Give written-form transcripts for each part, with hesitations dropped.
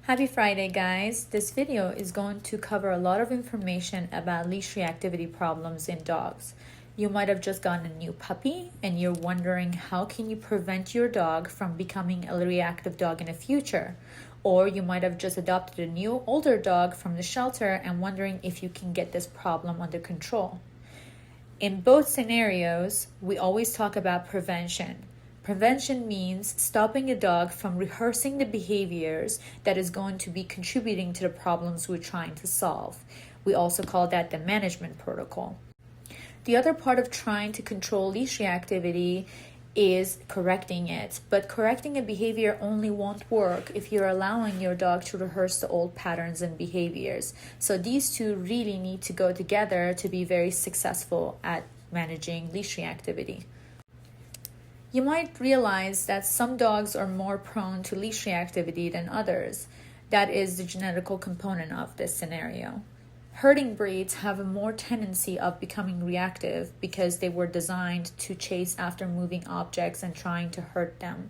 Happy Friday, guys. This video is going to cover a lot of information about leash reactivity problems in dogs. You might have just gotten a new puppy and you're wondering how can you prevent your dog from becoming a reactive dog in the future. Or you might have just adopted a new older dog from the shelter and wondering if you can get this problem under control. In both scenarios, we always talk about prevention. Prevention means stopping a dog from rehearsing the behaviors that is going to be contributing to the problems we're trying to solve. We also call that the management protocol. The other part of trying to control leash reactivity is correcting it, but correcting a behavior only won't work if you're allowing your dog to rehearse the old patterns and behaviors. So these two really need to go together to be very successful at managing leash reactivity. You might realize that some dogs are more prone to leash reactivity than others. That is the genetical component of this scenario. Herding breeds have a more tendency of becoming reactive because they were designed to chase after moving objects and trying to hurt them,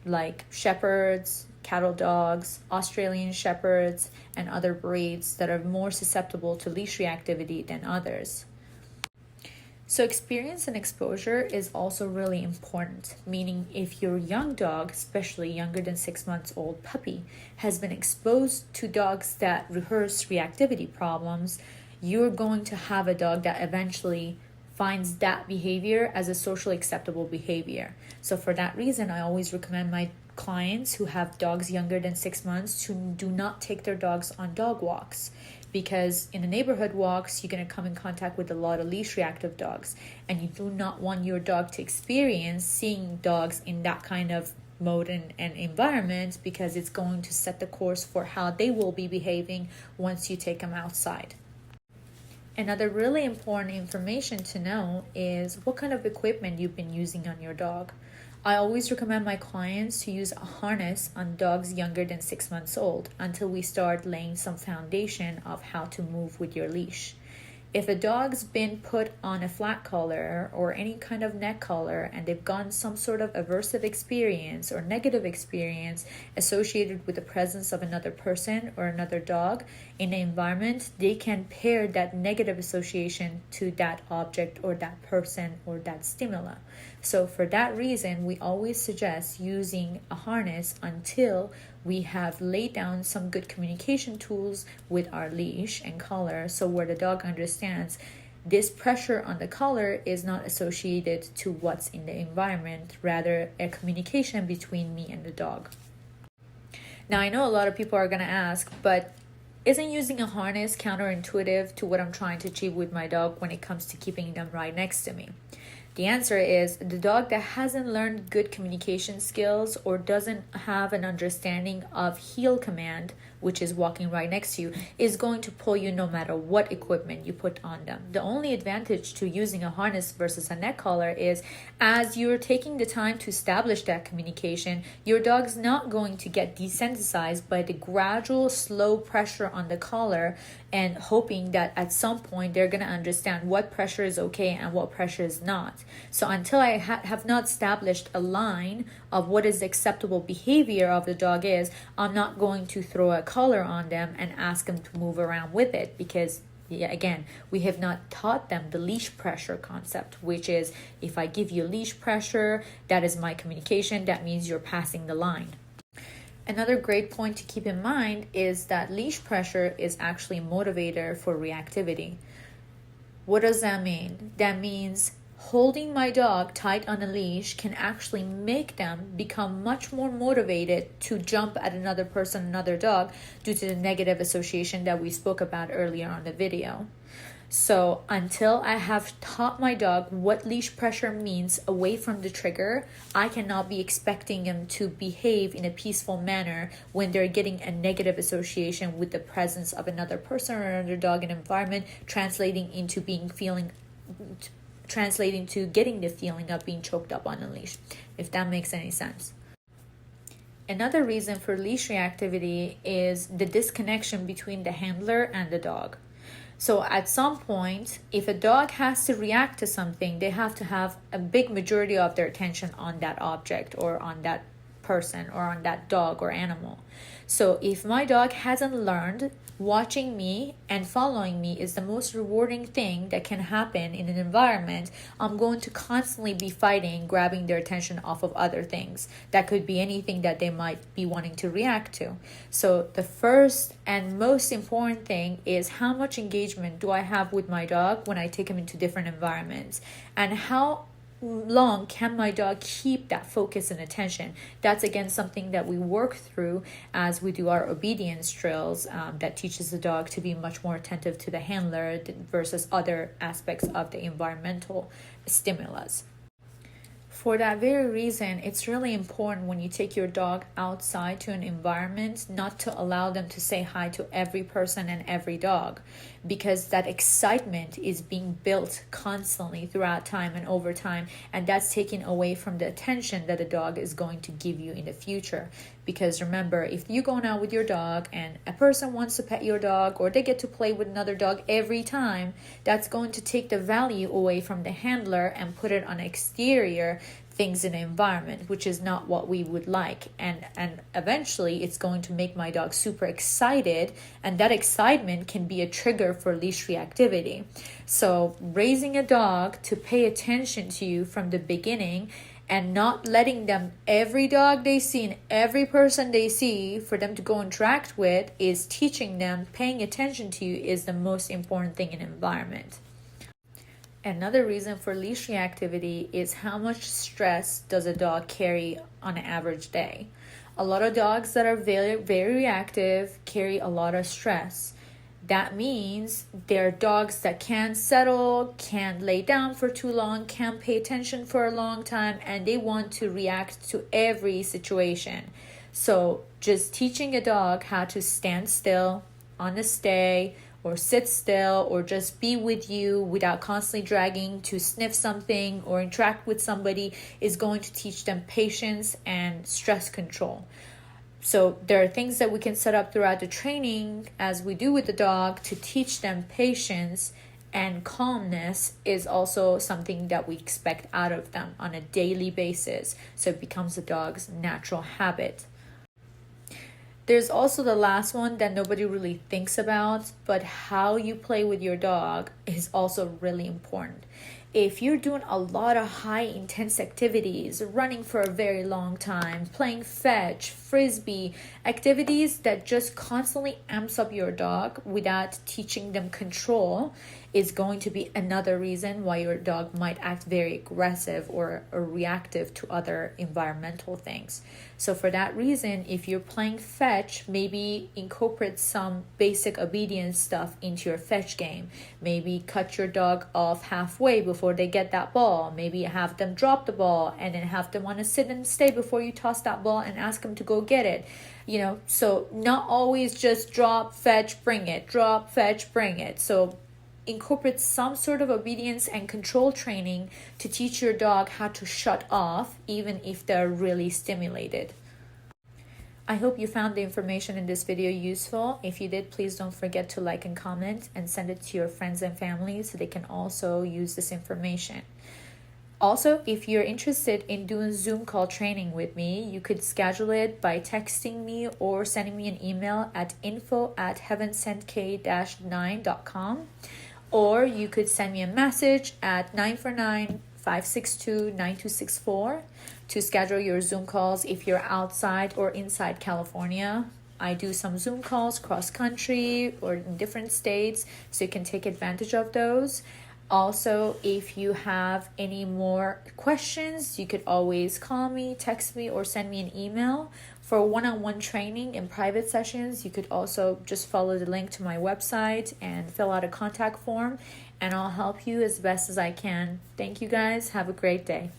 like shepherds, cattle dogs, Australian shepherds, and other breeds that are more susceptible to leash reactivity than others. So experience and exposure is also really important, meaning if your young dog, especially younger than 6 months old puppy, has been exposed to dogs that rehearse reactivity problems, you're going to have a dog that eventually finds that behavior as a socially acceptable behavior. So for that reason, I always recommend my clients who have dogs younger than 6 months to do not take their dogs on dog walks, because in the neighborhood walks you're going to come in contact with a lot of leash reactive dogs, and you do not want your dog to experience seeing dogs in that kind of mode and environment, because it's going to set the course for how they will be behaving once you take them outside. Another really important information to know is what kind of equipment you've been using on your dog. I always recommend my clients to use a harness on dogs younger than 6 months old until we start laying some foundation of how to move with your leash. If a dog's been put on a flat collar or any kind of neck collar and they've gotten some sort of aversive experience or negative experience associated with the presence of another person or another dog in the environment, they can pair that negative association to that object or that person or that stimuli. So for that reason, we always suggest using a harness until we have laid down some good communication tools with our leash and collar, so where the dog understands this pressure on the collar is not associated to what's in the environment, rather a communication between me and the dog. Now I know a lot of people are going to ask, but isn't using a harness counterintuitive to what I'm trying to achieve with my dog when it comes to keeping them right next to me? The answer is the dog that hasn't learned good communication skills or doesn't have an understanding of heel command, which is walking right next to you, is going to pull you no matter what equipment you put on them. The only advantage to using a harness versus a neck collar is as you're taking the time to establish that communication, your dog's not going to get desensitized by the gradual slow pressure on the collar and hoping that at some point they're going to understand what pressure is okay and what pressure is not. So until I have not established a line of what is acceptable behavior of the dog is, I'm not going to throw a collar on them and ask them to move around with it, because again, we have not taught them the leash pressure concept, which is if I give you leash pressure, that is my communication, that means you're passing the line. Another great point to keep in mind is that leash pressure is actually a motivator for reactivity. What does that mean? That means holding my dog tight on a leash can actually make them become much more motivated to jump at another person, another dog, due to the negative association that we spoke about earlier on the video. So until I have taught my dog what leash pressure means away from the trigger, I cannot be expecting them to behave in a peaceful manner when they're getting a negative association with the presence of another person or another dog in an environment, translating to getting the feeling of being choked up on a leash, if that makes any sense. Another reason for leash reactivity is the disconnection between the handler and the dog. So at some point, if a dog has to react to something, they have to have a big majority of their attention on that object or on that person or on that dog or animal. So if my dog hasn't learned, watching me and following me is the most rewarding thing that can happen in an environment, I'm going to constantly be fighting, grabbing their attention off of other things. That could be anything that they might be wanting to react to. So the first and most important thing is, how much engagement do I have with my dog when I take him into different environments? And how long can my dog keep that focus and attention? That's again something that we work through as we do our obedience drills, that teaches the dog to be much more attentive to the handler versus other aspects of the environmental stimulus. For that very reason, it's really important when you take your dog outside to an environment not to allow them to say hi to every person and every dog, because that excitement is being built constantly throughout time and over time, and that's taken away from the attention that a dog is going to give you in the future. Because remember, if you're going out with your dog and a person wants to pet your dog or they get to play with another dog every time, that's going to take the value away from the handler and put it on exterior things in the environment, which is not what we would like. And eventually it's going to make my dog super excited, and that excitement can be a trigger for leash reactivity. So raising a dog to pay attention to you from the beginning and not letting them, every dog they see and every person they see, for them to go interact with, is teaching them paying attention to you is the most important thing in environment. Another reason for leash reactivity is how much stress does a dog carry on an average day. A lot of dogs that are very, very reactive carry a lot of stress. That means they're dogs that can't settle, can't lay down for too long, can't pay attention for a long time, and they want to react to every situation. So just teaching a dog how to stand still, on a stay, or sit still, or just be with you without constantly dragging to sniff something or interact with somebody is going to teach them patience and stress control. So there are things that we can set up throughout the training as we do with the dog to teach them patience, and calmness is also something that we expect out of them on a daily basis. So it becomes the dog's natural habit. There's also the last one that nobody really thinks about, but how you play with your dog is also really important. If you're doing a lot of high intense activities, running for a very long time, playing fetch, frisbee, activities that just constantly amps up your dog without teaching them control, is going to be another reason why your dog might act very aggressive or reactive to other environmental things. So for that reason, if you're playing fetch, maybe incorporate some basic obedience stuff into your fetch game. Maybe cut your dog off halfway before they get that ball. Maybe have them drop the ball and then have them want to sit and stay before you toss that ball and ask them to go get it. So not always just drop, fetch, bring it, drop, fetch, bring it. So incorporate some sort of obedience and control training to teach your dog how to shut off even if they're really stimulated. I hope you found the information in this video useful. If you did, please don't forget to like and comment and send it to your friends and family so they can also use this information. Also, if you're interested in doing Zoom call training with me, you could schedule it by texting me or sending me an email at info@heavensentk-9.com. Or you could send me a message at 949-562-9264 to schedule your Zoom calls if you're outside or inside California. I do some Zoom calls cross country or in different states, so you can take advantage of those. Also, if you have any more questions, you could always call me, text me, or send me an email. For one-on-one training and private sessions, you could also just follow the link to my website and fill out a contact form, and I'll help you as best as I can. Thank you guys. Have a great day.